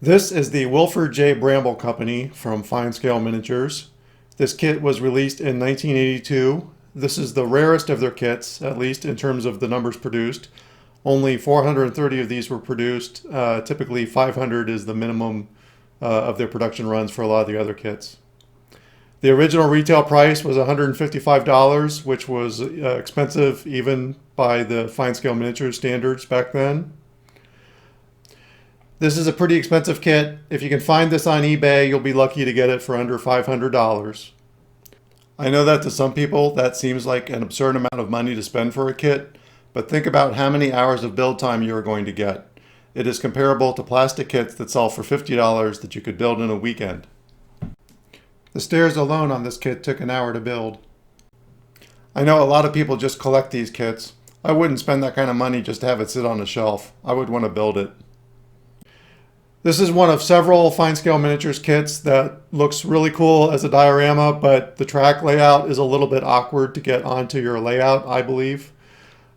This is the Wilfrid J. Brambell Company from Fine Scale Miniatures. This kit was released in 1982. This is the rarest of their kits, at least in terms of the numbers produced. Only 430 of these were produced. Typically 500 is the minimum of their production runs for a lot of the other kits. The original retail price was $155, which was expensive even by the Fine Scale Miniatures standards back then. This is a pretty expensive kit. If you can find this on eBay, you'll be lucky to get it for under $500. I know that to some people that seems like an absurd amount of money to spend for a kit, but think about how many hours of build time you are going to get. It is comparable to plastic kits that sell for $50 that you could build in a weekend. The stairs alone on this kit took an hour to build. I know a lot of people just collect these kits. I wouldn't spend that kind of money just to have it sit on a shelf. I would want to build it. This is one of several Fine Scale Miniatures kits that looks really cool as a diorama, but the track layout is a little bit awkward to get onto your layout, I believe.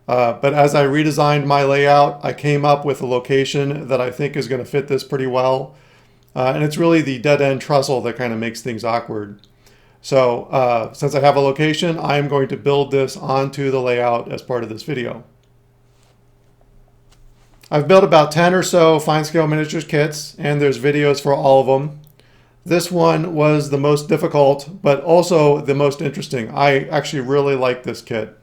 But as I redesigned my layout, I came up with a location that I think is going to fit this pretty well. And it's really the dead-end trestle that kind of makes things awkward. So since I have a location, I'm going to build this onto the layout as part of this video. I've built about 10 or so Fine Scale Miniatures kits, and there's videos for all of them. This one was the most difficult, but also the most interesting. I actually really like this kit.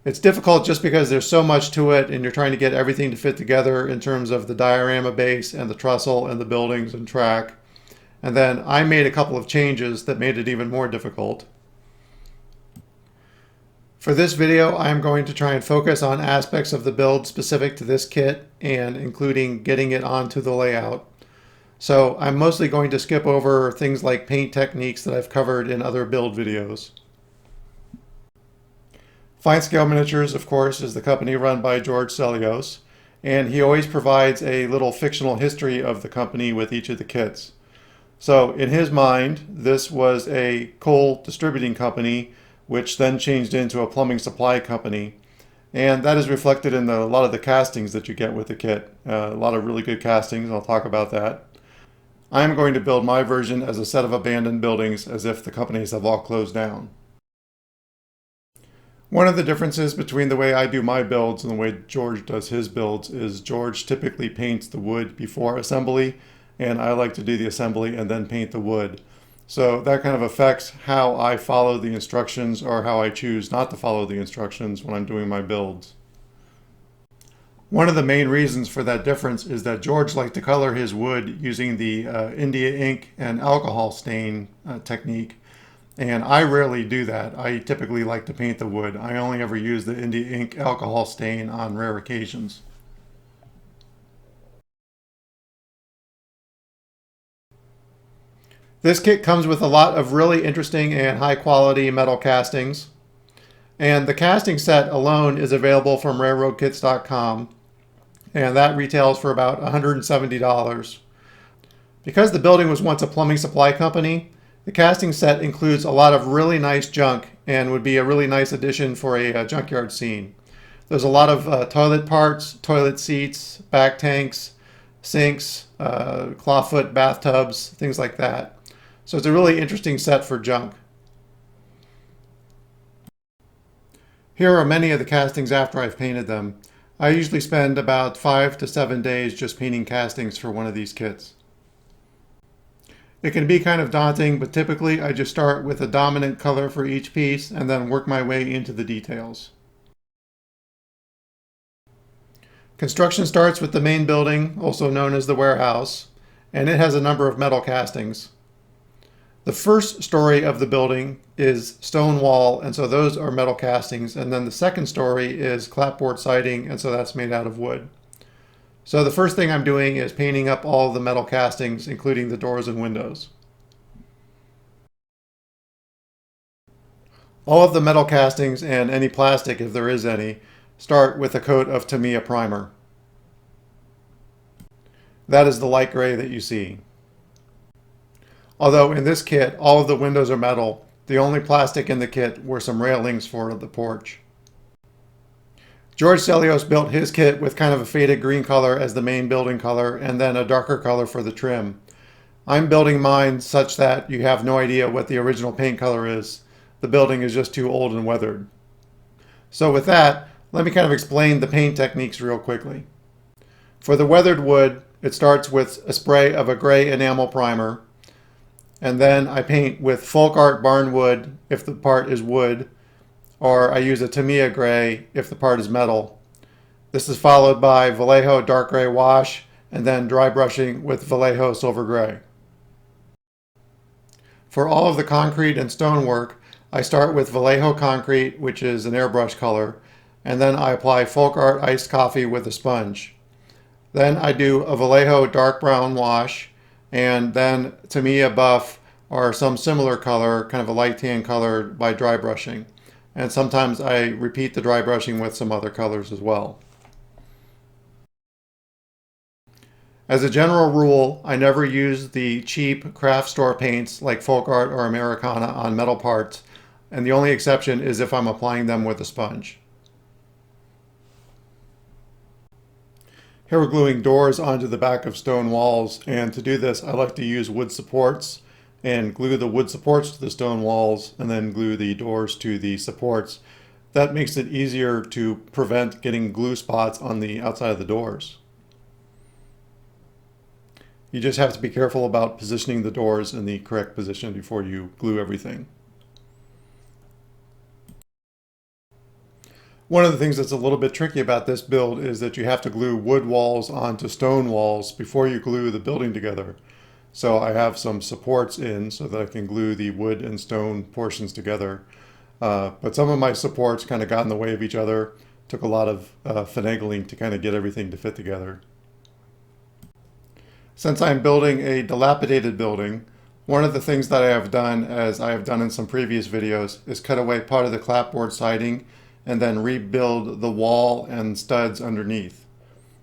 It's difficult just because there's so much to it, and you're trying to get everything to fit together in terms of the diorama base and the trestle and the buildings and track. And then I made a couple of changes that made it even more difficult. For this video, I'm going to try and focus on aspects of the build specific to this kit and including getting it onto the layout. So I'm mostly going to skip over things like paint techniques that I've covered in other build videos. Fine Scale Miniatures, of course, is the company run by George Selios, and he always provides a little fictional history of the company with each of the kits. So in his mind, this was a coal distributing company which then changed into a plumbing supply company. And that is reflected in a lot of the castings that you get with the kit. A lot of really good castings, and I'll talk about that. I'm going to build my version as a set of abandoned buildings as if the companies have all closed down. One of the differences between the way I do my builds and the way George does his builds is George typically paints the wood before assembly, and I like to do the assembly and then paint the wood. So that kind of affects how I follow the instructions or how I choose not to follow the instructions when I'm doing my builds. One of the main reasons for that difference is that George likes to color his wood using the India ink and alcohol stain technique, and I rarely do that. I typically like to paint the wood. I only ever use the India ink alcohol stain on rare occasions. This kit comes with a lot of really interesting and high quality metal castings. And the casting set alone is available from railroadkits.com, and that retails for about $170. Because the building was once a plumbing supply company, the casting set includes a lot of really nice junk and would be a really nice addition for a junkyard scene. There's a lot of toilet parts, toilet seats, back tanks, sinks, clawfoot bathtubs, things like that. So it's a really interesting set for junk. Here are many of the castings after I've painted them. I usually spend about 5 to 7 days just painting castings for one of these kits. It can be kind of daunting, but typically I just start with a dominant color for each piece and then work my way into the details. Construction starts with the main building, also known as the warehouse, and it has a number of metal castings. The first story of the building is stone wall, and so those are metal castings, and then the second story is clapboard siding, and so that's made out of wood. So the first thing I'm doing is painting up all the metal castings, including the doors and windows. All of the metal castings, and any plastic if there is any, start with a coat of Tamiya primer. That is the light gray that you see. Although in this kit, all of the windows are metal, the only plastic in the kit were some railings for the porch. George Selios built his kit with kind of a faded green color as the main building color and then a darker color for the trim. I'm building mine such that you have no idea what the original paint color is. The building is just too old and weathered. So with that, let me kind of explain the paint techniques real quickly. For the weathered wood, it starts with a spray of a gray enamel primer, and then I paint with folk art barn wood if the part is wood, or I use a Tamiya gray if the part is metal. This is followed by Vallejo dark gray wash, and then dry brushing with Vallejo silver gray. For all of the concrete and stonework, I start with Vallejo concrete, which is an airbrush color, and then I apply folk art iced coffee with a sponge. Then I do a Vallejo dark brown wash, and then Tamiya buff or some similar color, kind of a light tan color, by dry brushing. And sometimes I repeat the dry brushing with some other colors as well. As a general rule, I never use the cheap craft store paints like folk art or Americana on metal parts, and the only exception is if I'm applying them with a sponge. Here we're gluing doors onto the back of stone walls, and to do this I like to use wood supports and glue the wood supports to the stone walls and then glue the doors to the supports. That makes it easier to prevent getting glue spots on the outside of the doors. You just have to be careful about positioning the doors in the correct position before you glue everything. One of the things that's a little bit tricky about this build is that you have to glue wood walls onto stone walls before you glue the building together. So I have some supports in so that I can glue the wood and stone portions together. But some of my supports kind of got in the way of each other. Took a lot of finagling to kind of get everything to fit together. Since I'm building a dilapidated building, one of the things that I have done, as I have done in some previous videos, is cut away part of the clapboard siding and then rebuild the wall and studs underneath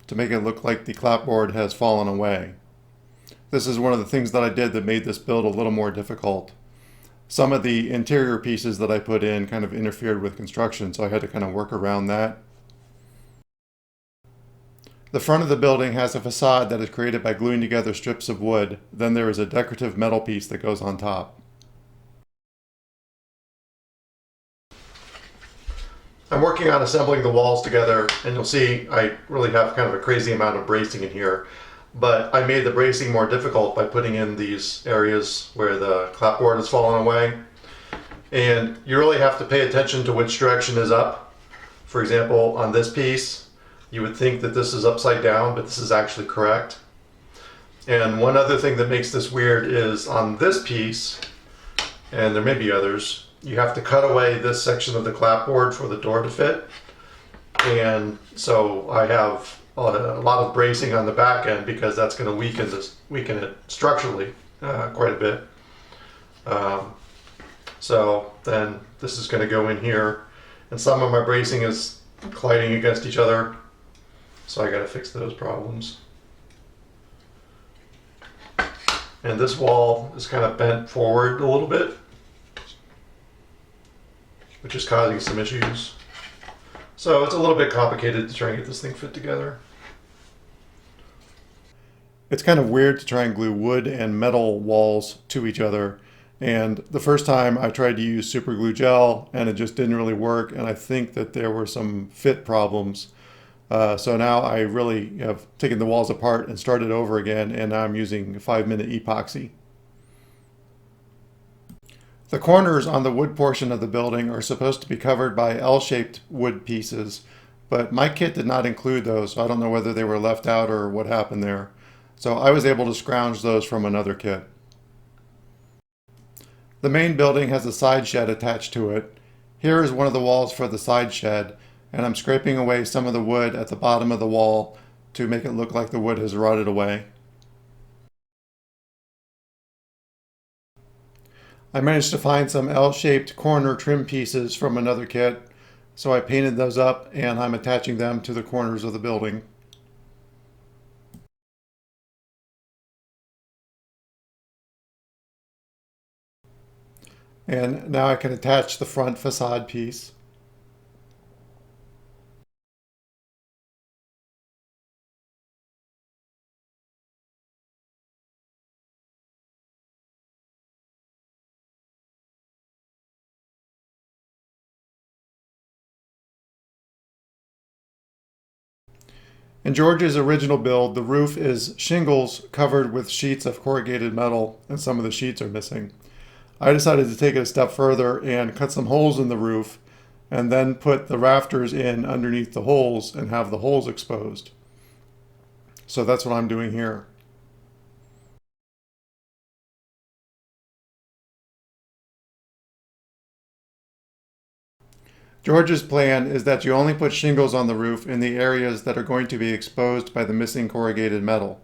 to make it look like the clapboard has fallen away. This is one of the things that I did that made this build a little more difficult. Some of the interior pieces that I put in kind of interfered with construction, so I had to kind of work around that. The front of the building has a facade that is created by gluing together strips of wood. Then there is a decorative metal piece that goes on top. I'm working on assembling the walls together, and you'll see I really have kind of a crazy amount of bracing in here. But I made the bracing more difficult by putting in these areas where the clapboard has fallen away. And you really have to pay attention to which direction is up. For example, on this piece, you would think that this is upside down, but this is actually correct. And one other thing that makes this weird is on this piece, and there may be others, you have to cut away this section of the clapboard for the door to fit. And so I have a lot of bracing on the back end because that's going to weaken it structurally quite a bit. So then this is going to go in here, and some of my bracing is colliding against each other. So I got to fix those problems. And this wall is kind of bent forward a little bit, which is causing some issues. So it's a little bit complicated to try and get this thing fit together. It's kind of weird to try and glue wood and metal walls to each other. And the first time I tried to use super glue gel and it just didn't really work. And I think that there were some fit problems. So now I really have taken the walls apart and started over again, and now I'm using 5-minute epoxy. The corners on the wood portion of the building are supposed to be covered by L-shaped wood pieces, but my kit did not include those, so I don't know whether they were left out or what happened there. So I was able to scrounge those from another kit. The main building has a side shed attached to it. Here is one of the walls for the side shed, and I'm scraping away some of the wood at the bottom of the wall to make it look like the wood has rotted away. I managed to find some L-shaped corner trim pieces from another kit, so I painted those up and I'm attaching them to the corners of the building. And now I can attach the front facade piece. In George's original build, the roof is shingles covered with sheets of corrugated metal, and some of the sheets are missing. I decided to take it a step further and cut some holes in the roof, and then put the rafters in underneath the holes and have the holes exposed. So that's what I'm doing here. George's plan is that you only put shingles on the roof in the areas that are going to be exposed by the missing corrugated metal.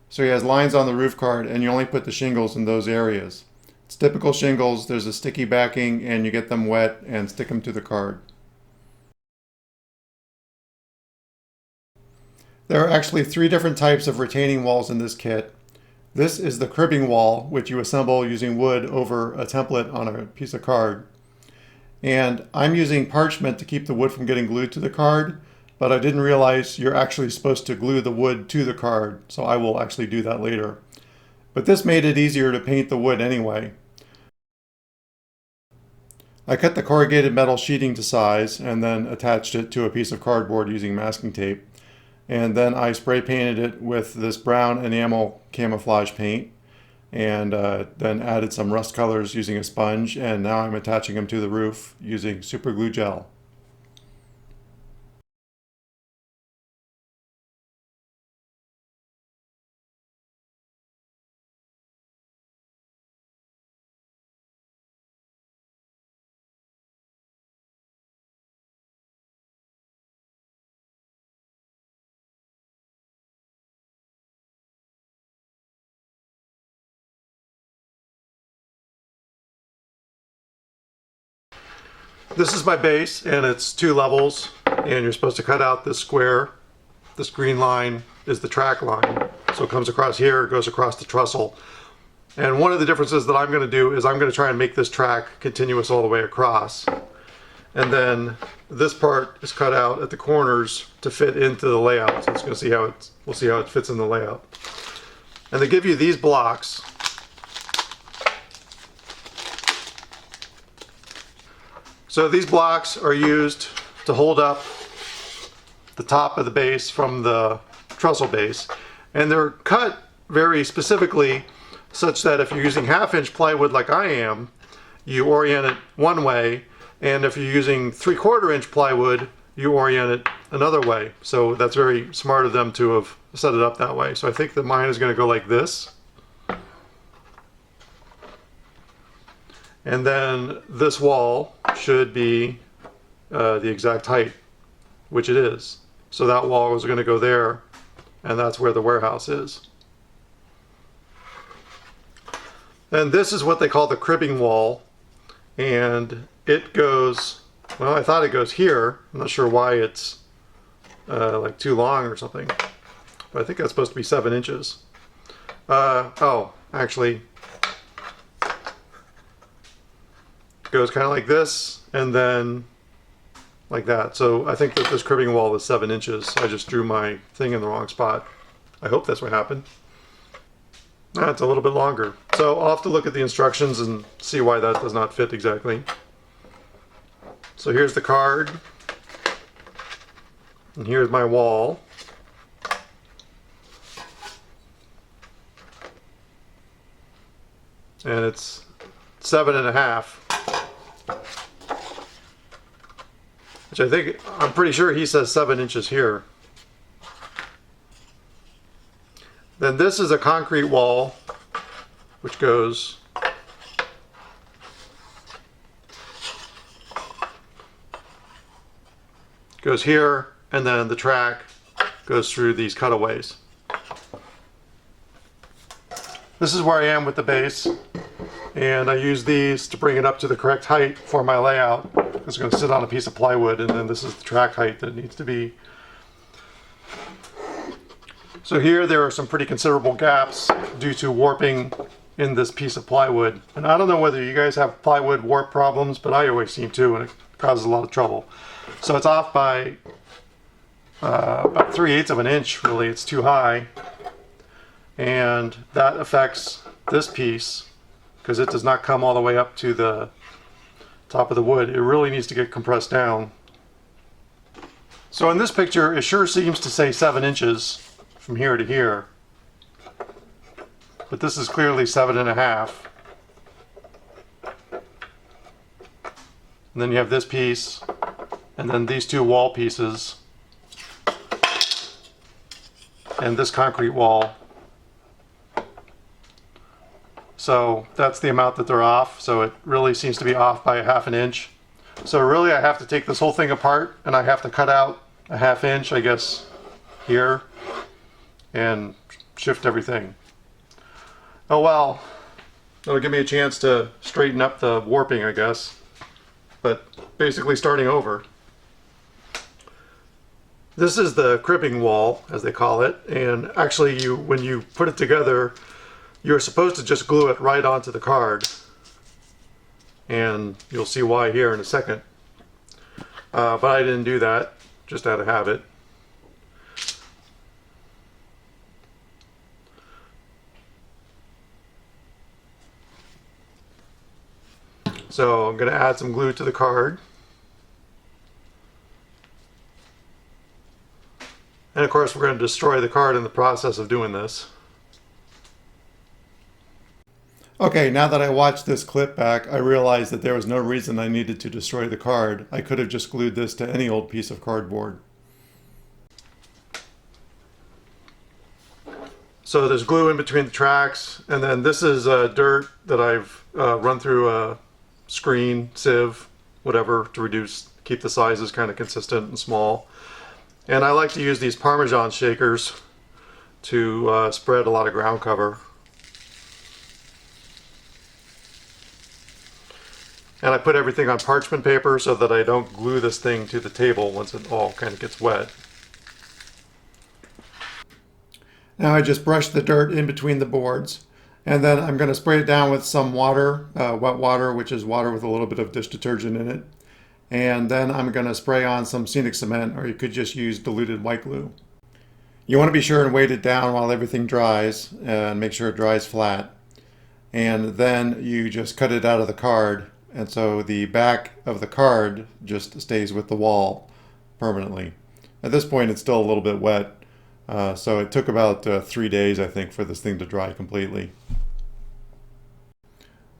So he has lines on the roof card and you only put the shingles in those areas. It's typical shingles, there's a sticky backing and you get them wet and stick them to the card. There are actually 3 different types of retaining walls in this kit. This is the cribbing wall, which you assemble using wood over a template on a piece of card. And I'm using parchment to keep the wood from getting glued to the card, but I didn't realize you're actually supposed to glue the wood to the card, so I will actually do that later. But this made it easier to paint the wood anyway. I cut the corrugated metal sheeting to size and then attached it to a piece of cardboard using masking tape. And then I spray painted it with this brown enamel camouflage paint, and then added some rust colors using a sponge, and now I'm attaching them to the roof using super glue gel. This is my base, and it's 2 levels, and you're supposed to cut out this square. This green line is the track line, so it comes across here, it goes across the trestle. And one of the differences that I'm going to do is I'm going to try and make this track continuous all the way across. And then this part is cut out at the corners to fit into the layout. So we'll see how it fits in the layout. And they give you these blocks. So these blocks are used to hold up the top of the base from the trestle base. And they're cut very specifically such that if you're using 1/2-inch plywood like I am, you orient it one way, and if you're using 3/4-inch plywood, you orient it another way. So that's very smart of them to have set it up that way. So I think that mine is going to go like this. And then this wall should be the exact height, which it is. So that wall is going to go there, and that's where the warehouse is. And this is what they call the cribbing wall, and it goes, well, I thought it goes here. I'm not sure why it's like too long or something, but I think that's supposed to be 7 inches. Oh, actually, it goes kind of like this, and then like that. So I think that this cribbing wall is 7 inches. I just drew my thing in the wrong spot. I hope that's what happened. That's a little bit longer. So I'll have to look at the instructions and see why that does not fit exactly. So here's the card. And here's my wall. And it's 7.5. Which I think, I'm pretty sure he says 7 inches here. Then this is a concrete wall, which goes here, and then the track goes through these cutaways. This is where I am with the base, and I use these to bring it up to the correct height for my layout. It's going to sit on a piece of plywood, and then this is the track height that it needs to be. So here there are some pretty considerable gaps due to warping in this piece of plywood. And I don't know whether you guys have plywood warp problems, but I always seem to, and it causes a lot of trouble. So it's off by about 3/8 of an inch, really. It's too high. And that affects this piece because it does not come all the way up to the top of the wood. It really needs to get compressed down. So in this picture, it sure seems to say 7 inches from here to here. But this is clearly 7.5. And then you have this piece, and then these two wall pieces, and this concrete wall. So that's the amount that they're off. So it really seems to be off by 1/2 inch. So really I have to take this whole thing apart and I have to cut out 1/2 inch, I guess, here and shift everything. Oh well, that'll give me a chance to straighten up the warping, I guess. But basically starting over. This is the cripping wall, as they call it, and actually when you put it together, you're supposed to just glue it right onto the card. And you'll see why here in a second. But I didn't do that, just out of habit. So I'm going to add some glue to the card. And of course we're going to destroy the card in the process of doing this. Okay, now that I watched this clip back, I realized that there was no reason I needed to destroy the card. I could have just glued this to any old piece of cardboard. So there's glue in between the tracks, and then this is dirt that I've run through a screen, sieve, whatever, to keep the sizes kind of consistent and small. And I like to use these Parmesan shakers to spread a lot of ground cover. And I put everything on parchment paper so that I don't glue this thing to the table once it all kind of gets wet. Now I just brush the dirt in between the boards, and then I'm going to spray it down with some water, wet water, which is water with a little bit of dish detergent in it. And then I'm going to spray on some scenic cement, or you could just use diluted white glue. You want to be sure and weight it down while everything dries and make sure it dries flat. And then you just cut it out of the card. And so the back of the card just stays with the wall permanently. At this point it's still a little bit wet, so it took about 3 days, I think, for this thing to dry completely.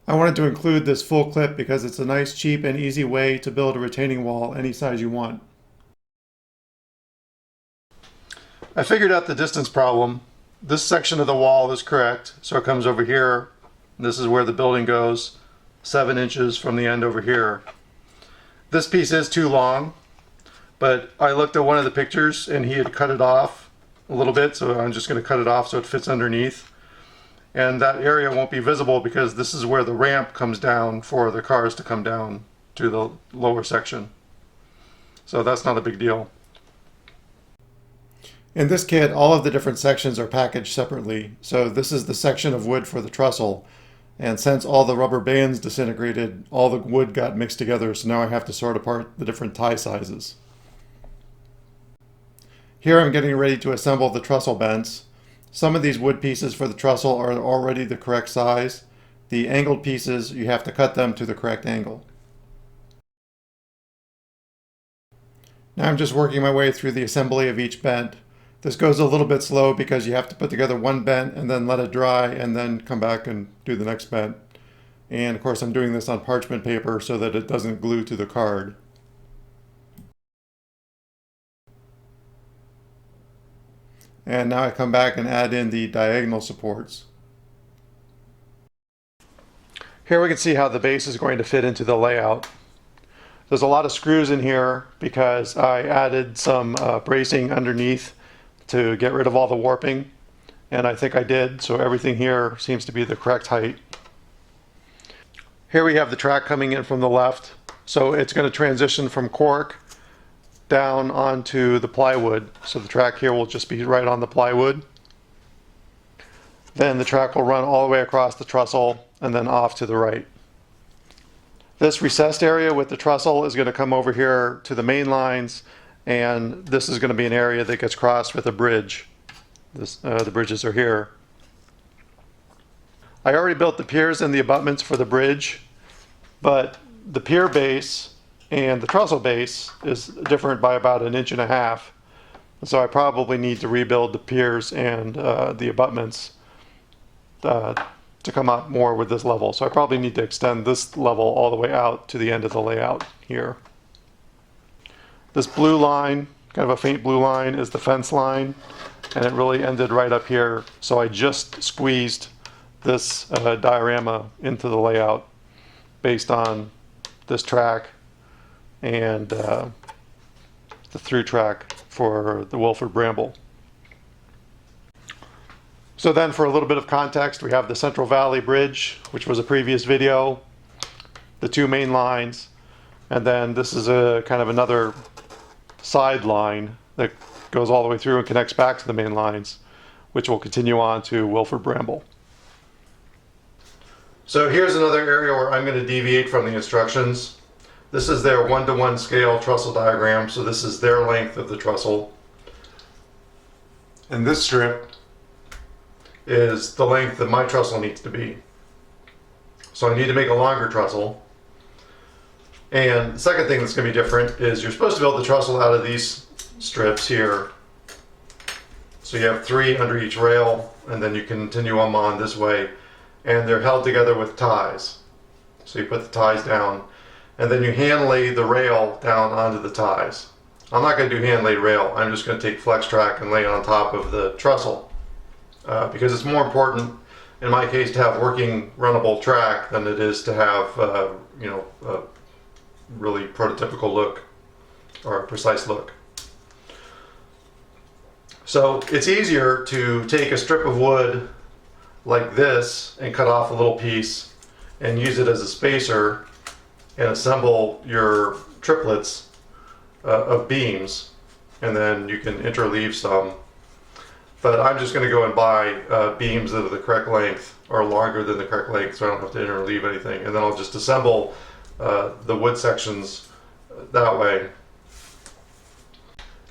I wanted to include this full clip because it's a nice, cheap, and easy way to build a retaining wall any size you want. I figured out the distance problem. This section of the wall is correct, so it comes over here. This is where the building goes. 7 inches from the end over here. This piece is too long, but I looked at one of the pictures and he had cut it off a little bit, so I'm just going to cut it off so it fits underneath. And that area won't be visible because this is where the ramp comes down for the cars to come down to the lower section. So that's not a big deal. In this kit, all of the different sections are packaged separately. So this is the section of wood for the trestle. And since all the rubber bands disintegrated, all the wood got mixed together, so now I have to sort apart the different tie sizes. Here I'm getting ready to assemble the trestle bents. Some of these wood pieces for the trestle are already the correct size. The angled pieces, you have to cut them to the correct angle. Now I'm just working my way through the assembly of each bent. This goes a little bit slow because you have to put together one bent and then let it dry and then come back and do the next bent. And of course I'm doing this on parchment paper so that it doesn't glue to the card. And now I come back and add in the diagonal supports. Here we can see how the base is going to fit into the layout. There's a lot of screws in here because I added some bracing underneath to get rid of all the warping, and I think I did, so everything here seems to be the correct height. Here we have the track coming in from the left, so it's going to transition from cork down onto the plywood, so the track here will just be right on the plywood. Then the track will run all the way across the trestle and then off to the right. This recessed area with the trestle is going to come over here to the main lines, and this is going to be an area that gets crossed with a bridge. The bridges are here. I already built the piers and the abutments for the bridge, but the pier base and the trestle base is different by about 1.5 inches. So I probably need to rebuild the piers and the abutments to come up more with this level. So I probably need to extend this level all the way out to the end of the layout here. This blue line, kind of a faint blue line, is the fence line, and it really ended right up here. So I just squeezed this diorama into the layout based on this track and the through track for the Wilfrid Brambell. So then, for a little bit of context, we have the Central Valley Bridge, which was a previous video, the 2 main lines, and then this is a kind of another side line that goes all the way through and connects back to the main lines, which will continue on to Wilfrid Brambell. So here's another area where I'm going to deviate from the instructions. This is their 1-to-1 scale trestle diagram, so this is their length of the trestle. And this strip is the length that my trestle needs to be. So I need to make a longer trestle. And the second thing that's going to be different is you're supposed to build the trestle out of these strips here. So you have 3 under each rail, and then you continue them on this way. And they're held together with ties. So you put the ties down, and then you hand lay the rail down onto the ties. I'm not going to do hand laid rail. I'm just going to take flex track and lay it on top of the trestle. Because it's more important, in my case, to have working runnable track than it is to have, a really prototypical look or a precise look. So it's easier to take a strip of wood like this and cut off a little piece and use it as a spacer and assemble your triplets of beams, and then you can interleave some. But I'm just going to go and buy beams that are the correct length or longer than the correct length, so I don't have to interleave anything. And then I'll just assemble the wood sections that way.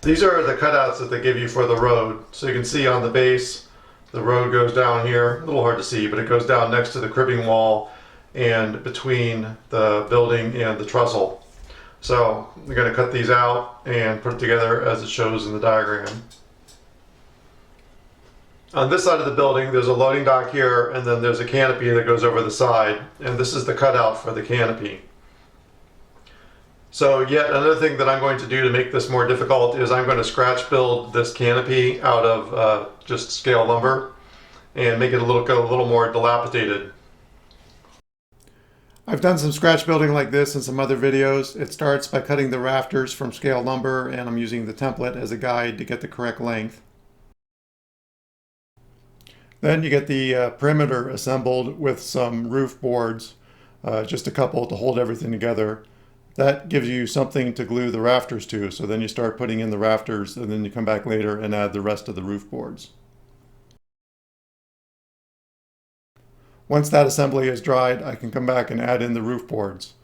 These are the cutouts that they give you for the road. So you can see on the base, the road goes down here. A little hard to see, but it goes down next to the cripping wall and between the building and the trestle. So I'm going to cut these out and put it together as it shows in the diagram. On this side of the building, there's a loading dock here, and then there's a canopy that goes over the side, and this is the cutout for the canopy. So yet another thing that I'm going to do to make this more difficult is I'm going to scratch build this canopy out of just scale lumber and make it look a little more dilapidated. I've done some scratch building like this in some other videos. It starts by cutting the rafters from scale lumber, and I'm using the template as a guide to get the correct length. Then you get the perimeter assembled with some roof boards, just a couple to hold everything together. That gives you something to glue the rafters to, so then you start putting in the rafters, and then you come back later and add the rest of the roof boards. Once that assembly is dried, I can come back and add in the roof boards.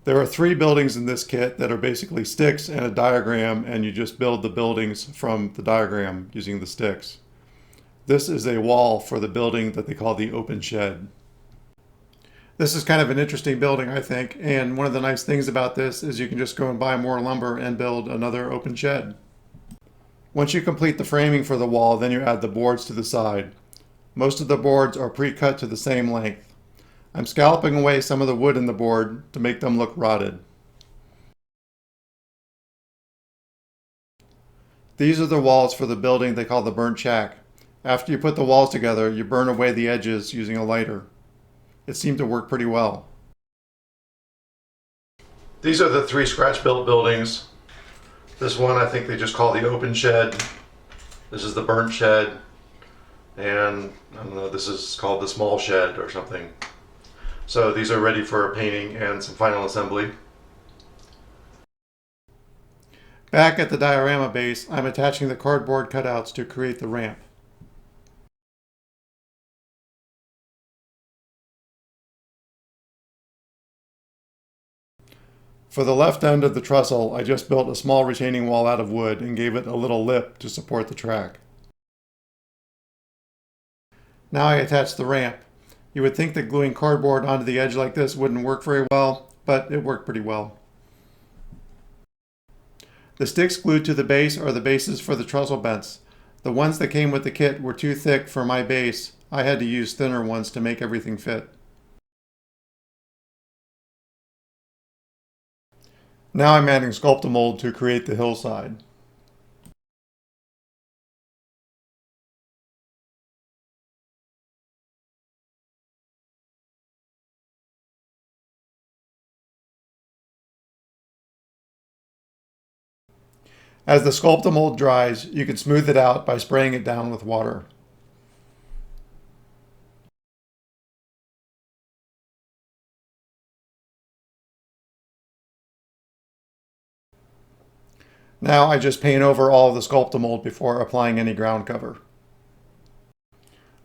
There are 3 buildings in this kit that are basically sticks and a diagram, and you just build the buildings from the diagram using the sticks. This is a wall for the building that they call the open shed. This is kind of an interesting building, I think, and one of the nice things about this is you can just go and buy more lumber and build another open shed. Once you complete the framing for the wall, then you add the boards to the side. Most of the boards are pre-cut to the same length. I'm scalloping away some of the wood in the board to make them look rotted. These are the walls for the building they call the burnt shack. After you put the walls together, you burn away the edges using a lighter. It seemed to work pretty well. These are the 3 scratch-built buildings. This one I think they just call the open shed. This is the burnt shed. And I don't know, this is called the small shed or something. So these are ready for painting and some final assembly. Back at the diorama base, I'm attaching the cardboard cutouts to create the ramp. For the left end of the trestle, I just built a small retaining wall out of wood and gave it a little lip to support the track. Now I attach the ramp. You would think that gluing cardboard onto the edge like this wouldn't work very well, but it worked pretty well. The sticks glued to the base are the bases for the trestle bents. The ones that came with the kit were too thick for my base. I had to use thinner ones to make everything fit. Now I'm adding Sculpt-A-Mold to create the hillside. As the Sculpt-A-Mold dries, you can smooth it out by spraying it down with water. Now I just paint over all of the Sculpt-A-Mold before applying any ground cover.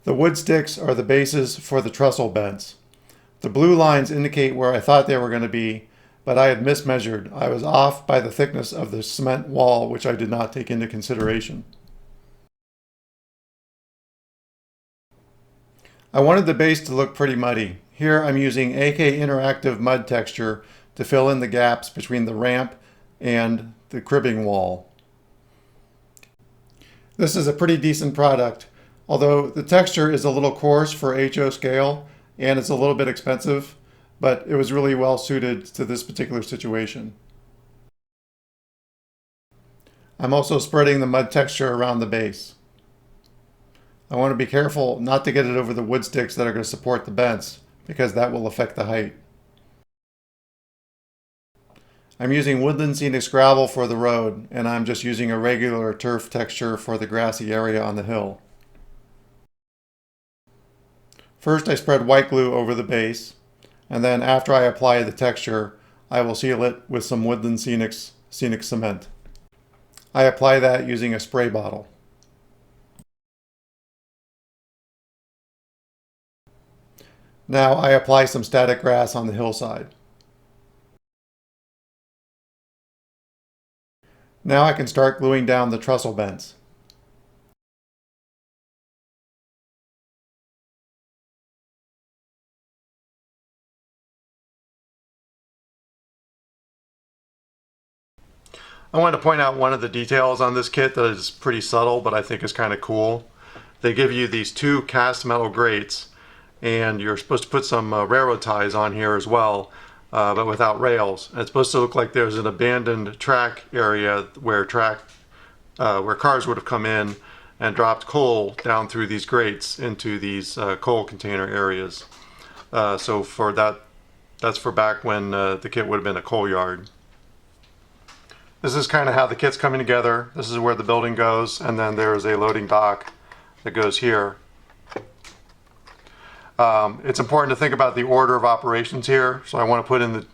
The wood sticks are the bases for the trestle bents. The blue lines indicate where I thought they were going to be, but I had mismeasured. I was off by the thickness of the cement wall, which I did not take into consideration. I wanted the base to look pretty muddy. Here I'm using AK Interactive mud texture to fill in the gaps between the ramp and the cribbing wall. This is a pretty decent product, although the texture is a little coarse for HO scale and it's a little bit expensive, but it was really well suited to this particular situation. I'm also spreading the mud texture around the base. I want to be careful not to get it over the wood sticks that are going to support the bents, because that will affect the height. I'm using Woodland Scenic Gravel for the road, and I'm just using a regular turf texture for the grassy area on the hill. First I spread white glue over the base, and then after I apply the texture, I will seal it with some Woodland Scenic cement. I apply that using a spray bottle. Now I apply some static grass on the hillside. Now I can start gluing down the trestle bents. I want to point out one of the details on this kit that is pretty subtle, but I think is kind of cool. They give you these two cast metal grates, and you're supposed to put some railroad ties on here as well, but without rails. And it's supposed to look like there's an abandoned track area where cars would have come in and dropped coal down through these grates into these coal container areas. So for that's for back when the kit would have been a coal yard. This is kind of how the kit's coming together. This is where the building goes, and then there's a loading dock that goes here. It's important to think about the order of operations here, so I want to put in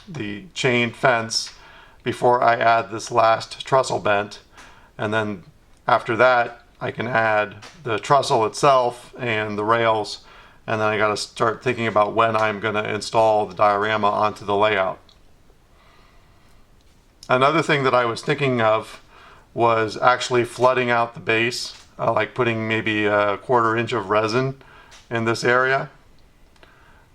the chain fence before I add this last trestle bent, and then after that I can add the trestle itself and the rails, and then I got to start thinking about when I'm going to install the diorama onto the layout. Another thing that I was thinking of was actually flooding out the base, like putting maybe a 1/4 inch of resin in this area.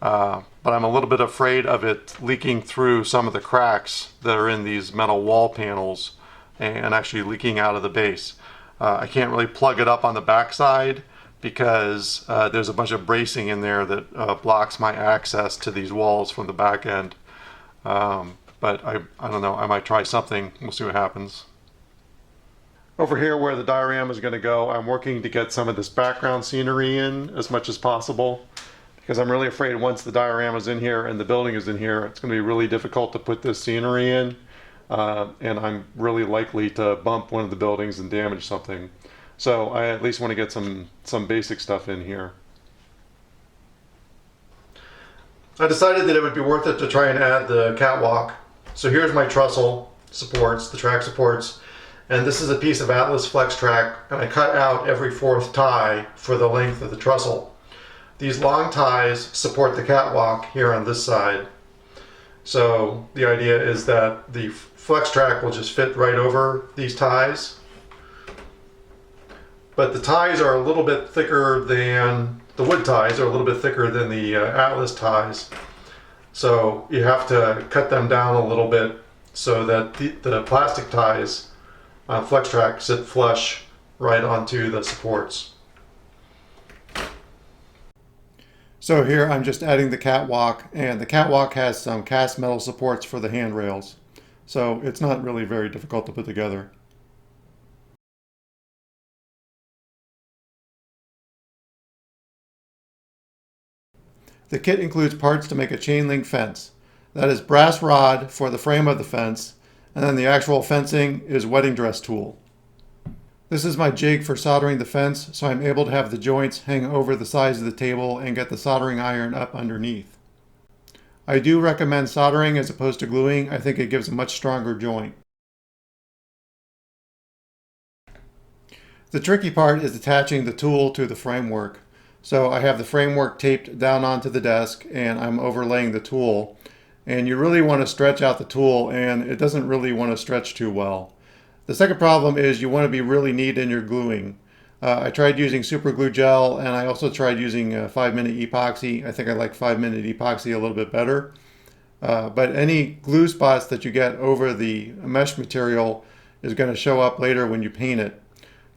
But I'm a little bit afraid of it leaking through some of the cracks that are in these metal wall panels and actually leaking out of the base. I can't really plug it up on the backside because there's a bunch of bracing in there that blocks my access to these walls from the back end. But I don't know, I might try something. We'll see what happens. Over here where the diorama is going to go, I'm working to get some of this background scenery in as much as possible, because I'm really afraid once the diorama is in here and the building is in here, it's going to be really difficult to put this scenery in, and I'm really likely to bump one of the buildings and damage something. So I at least want to get some basic stuff in here. I decided that it would be worth it to try and add the catwalk. So here's my trestle supports, the track supports, and this is a piece of Atlas Flex track, and I cut out every 4th tie for the length of the trestle. These long ties support the catwalk here on this side. So the idea is that the flex track will just fit right over these ties. But the ties are a little bit thicker than the wood ties are a little bit thicker than the Atlas ties. So you have to cut them down a little bit so that the plastic ties on FlexTrack sit flush right onto the supports. So here I'm just adding the Catwalk, and the Catwalk has some cast metal supports for the handrails. So it's not really very difficult to put together. The kit includes parts to make a chain link fence. That is brass rod for the frame of the fence, and then the actual fencing is wedding dress tool. This is my jig for soldering the fence, so I'm able to have the joints hang over the sides of the table and get the soldering iron up underneath. I do recommend soldering as opposed to gluing. I think it gives a much stronger joint. The tricky part is attaching the tool to the framework. So I have the framework taped down onto the desk and I'm overlaying the tool. And you really want to stretch out the tool, and it doesn't really want to stretch too well. The second problem is you want to be really neat in your gluing. I tried using super glue gel, and I also tried using 5-minute epoxy. I think I like 5-minute epoxy a little bit better. But any glue spots that you get over the mesh material is going to show up later when you paint it.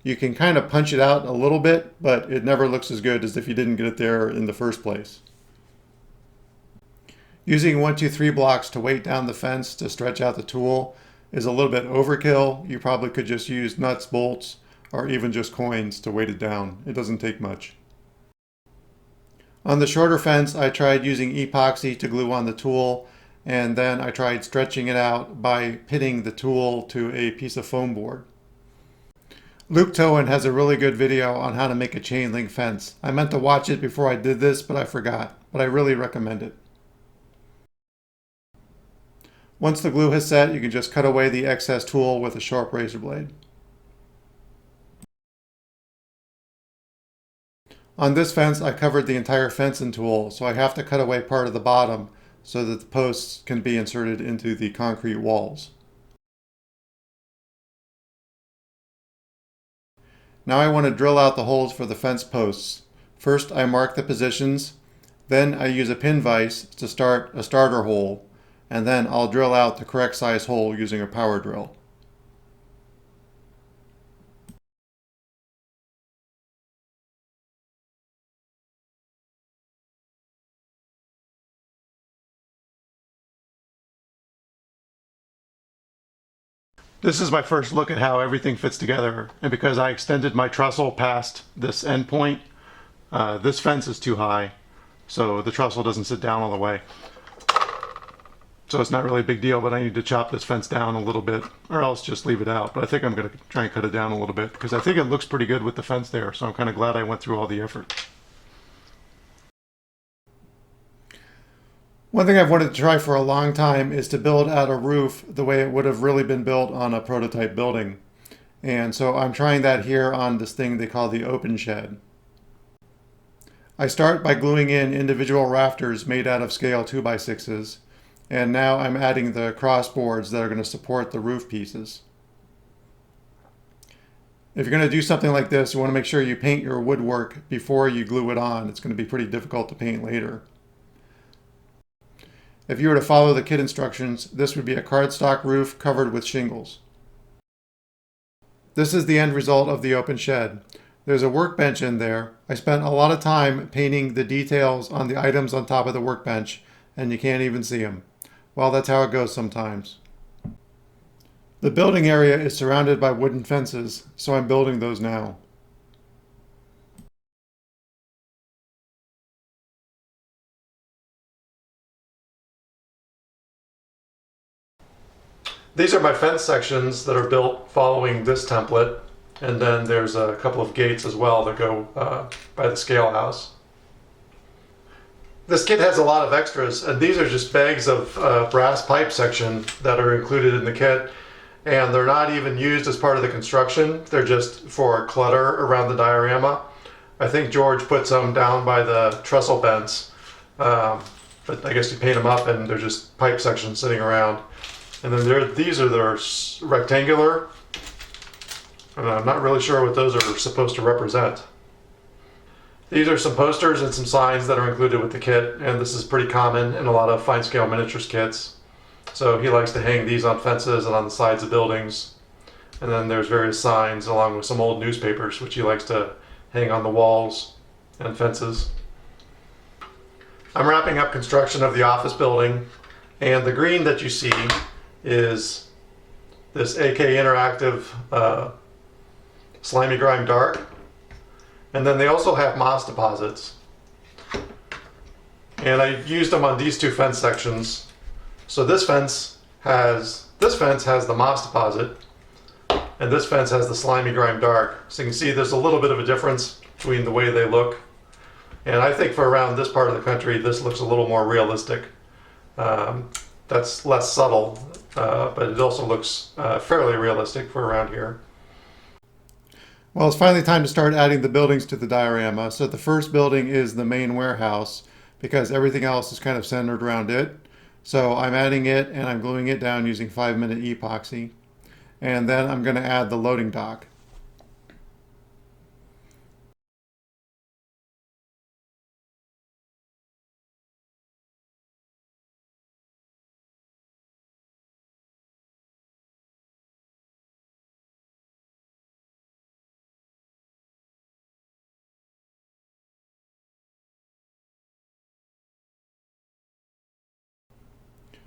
You can kind of punch it out a little bit, but it never looks as good as if you didn't get it there in the first place. Using 1-2-3 blocks to weight down the fence to stretch out the tool is a little bit overkill. You probably could just use nuts, bolts, or even just coins to weight it down. It doesn't take much. On the shorter fence, I tried using epoxy to glue on the tool, and then I tried stretching it out by pitting the tool to a piece of foam board. Luke Towen has a really good video on how to make a chain link fence. I meant to watch it before I did this, but I forgot. But I really recommend it. Once the glue has set, you can just cut away the excess tool with a sharp razor blade. On this fence, I covered the entire fence in tool, so I have to cut away part of the bottom so that the posts can be inserted into the concrete walls. Now I want to drill out the holes for the fence posts. First, I mark the positions, then I use a pin vise to start a starter hole, and then I'll drill out the correct size hole using a power drill. This is my first look at how everything fits together, and because I extended my trestle past this end point, this fence is too high, so the trestle doesn't sit down all the way. So it's not really a big deal, but I need to chop this fence down a little bit, or else just leave it out. But I think I'm going to try and cut it down a little bit, because I think it looks pretty good with the fence there, so I'm kind of glad I went through all the effort. One thing I've wanted to try for a long time is to build out a roof the way it would have really been built on a prototype building. And so I'm trying that here on this thing they call the open shed. I start by gluing in individual rafters made out of scale 2x6s, and now I'm adding the cross boards that are going to support the roof pieces. If you're going to do something like this, you want to make sure you paint your woodwork before you glue it on. It's going to be pretty difficult to paint later. If you were to follow the kit instructions, this would be a cardstock roof covered with shingles. This is the end result of the open shed. There's a workbench in there. I spent a lot of time painting the details on the items on top of the workbench, and you can't even see them. Well, that's how it goes sometimes. The building area is surrounded by wooden fences, so I'm building those now. These are my fence sections that are built following this template, and then there's a couple of gates as well that go by the scale house. This kit has a lot of extras, and these are just bags of brass pipe section that are included in the kit, and they're not even used as part of the construction. They're just for clutter around the diorama. I think George put some down by the trestle bents, but I guess you paint them up and they're just pipe sections sitting around. And then these are their rectangular, and I'm not really sure what those are supposed to represent. These are some posters and some signs that are included with the kit, and this is pretty common in a lot of fine scale miniatures kits. So he likes to hang these on fences and on the sides of buildings. And then there's various signs along with some old newspapers which he likes to hang on the walls and fences. I'm wrapping up construction of the office building, and the green that you see is this AK Interactive Slimy Grime Dark. And then they also have moss deposits. And I used them on these two fence sections. So this fence has the moss deposit, and this fence has the Slimy Grime Dark. So you can see there's a little bit of a difference between the way they look. And I think for around this part of the country, this looks a little more realistic. That's less subtle, but it also looks fairly realistic for around here. Well, it's finally time to start adding the buildings to the diorama. So the first building is the main warehouse because everything else is kind of centered around it. So I'm adding it and I'm gluing it down using 5-minute epoxy. And then I'm going to add the loading dock.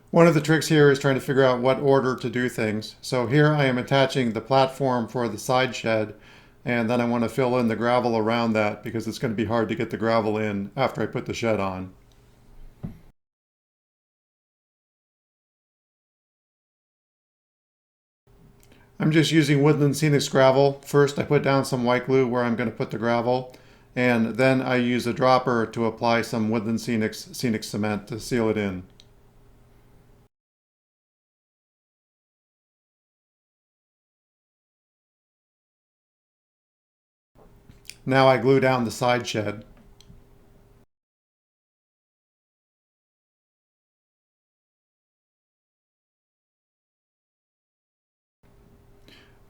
One of the tricks here is trying to figure out what order to do things. So here I am attaching the platform for the side shed, and then I want to fill in the gravel around that because it's going to be hard to get the gravel in after I put the shed on. I'm just using Woodland Scenics gravel. First I put down some white glue where I'm going to put the gravel, and then I use a dropper to apply some Woodland Scenic cement to seal it in. Now I glue down the side shed.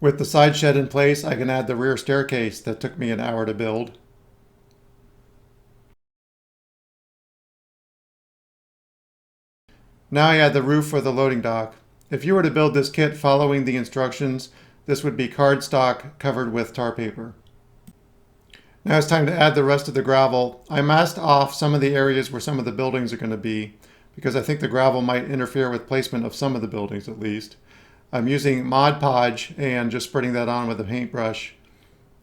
With the side shed in place, I can add the rear staircase that took me an hour to build. Now I add the roof for the loading dock. If you were to build this kit following the instructions, this would be cardstock covered with tar paper. Now it's time to add the rest of the gravel. I masked off some of the areas where some of the buildings are going to be because I think the gravel might interfere with placement of some of the buildings at least. I'm using Mod Podge and just spreading that on with a paintbrush,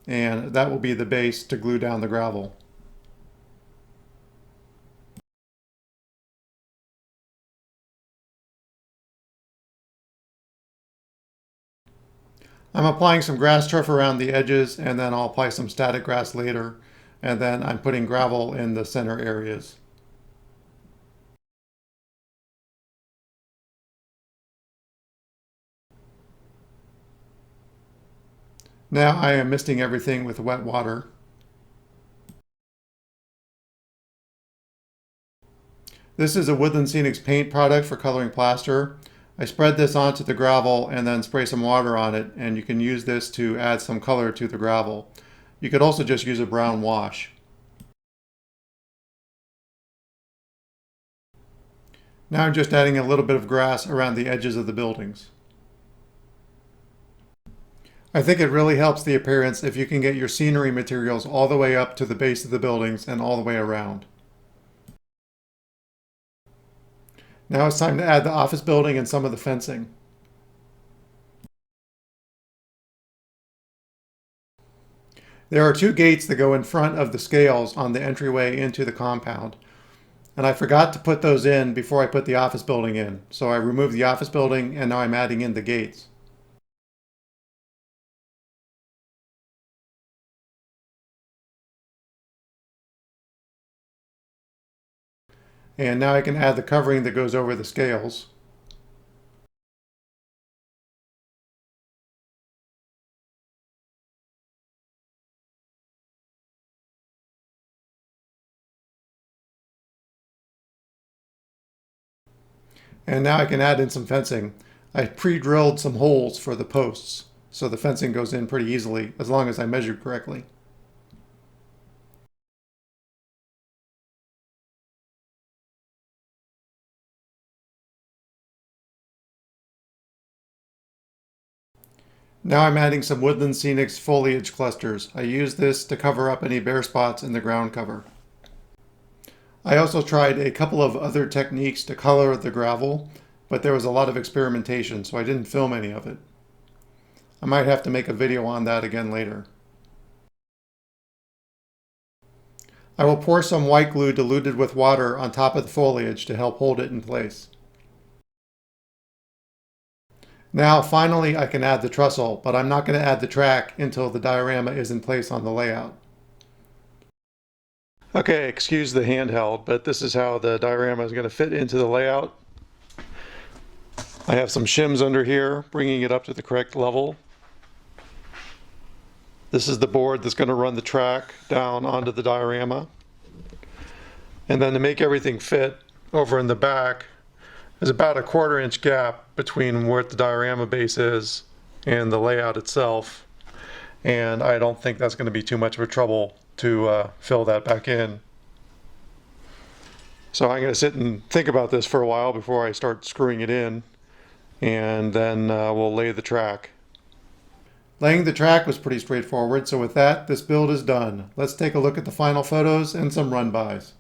and that will be the base to glue down the gravel. I'm applying some grass turf around the edges, and then I'll apply some static grass later, and then I'm putting gravel in the center areas. Now I am misting everything with wet water. This is a Woodland Scenics paint product for coloring plaster. I spread this onto the gravel and then spray some water on it, and you can use this to add some color to the gravel. You could also just use a brown wash. Now I'm just adding a little bit of grass around the edges of the buildings. I think it really helps the appearance if you can get your scenery materials all the way up to the base of the buildings and all the way around. Now it's time to add the office building and some of the fencing. There are two gates that go in front of the scales on the entryway into the compound. And I forgot to put those in before I put the office building in. So I removed the office building and now I'm adding in the gates. And now I can add the covering that goes over the scales. And now I can add in some fencing. I pre-drilled some holes for the posts, so the fencing goes in pretty easily as long as I measured correctly. Now I'm adding some Woodland Scenics foliage clusters. I use this to cover up any bare spots in the ground cover. I also tried a couple of other techniques to color the gravel, but there was a lot of experimentation, so I didn't film any of it. I might have to make a video on that again later. I will pour some white glue diluted with water on top of the foliage to help hold it in place. Now finally I can add the trestle, but I'm not going to add the track until the diorama is in place on the layout. Okay, excuse the handheld, but this is how the diorama is going to fit into the layout. I have some shims under here, bringing it up to the correct level. This is the board that's going to run the track down onto the diorama. And then to make everything fit, over in the back, there's about a 1/4 inch gap between where the diorama base is and the layout itself. And I don't think that's going to be too much of a trouble to fill that back in. So I'm going to sit and think about this for a while before I start screwing it in, and then we'll lay the track. Laying the track was pretty straightforward, so with that, this build is done. Let's take a look at the final photos and some run-bys.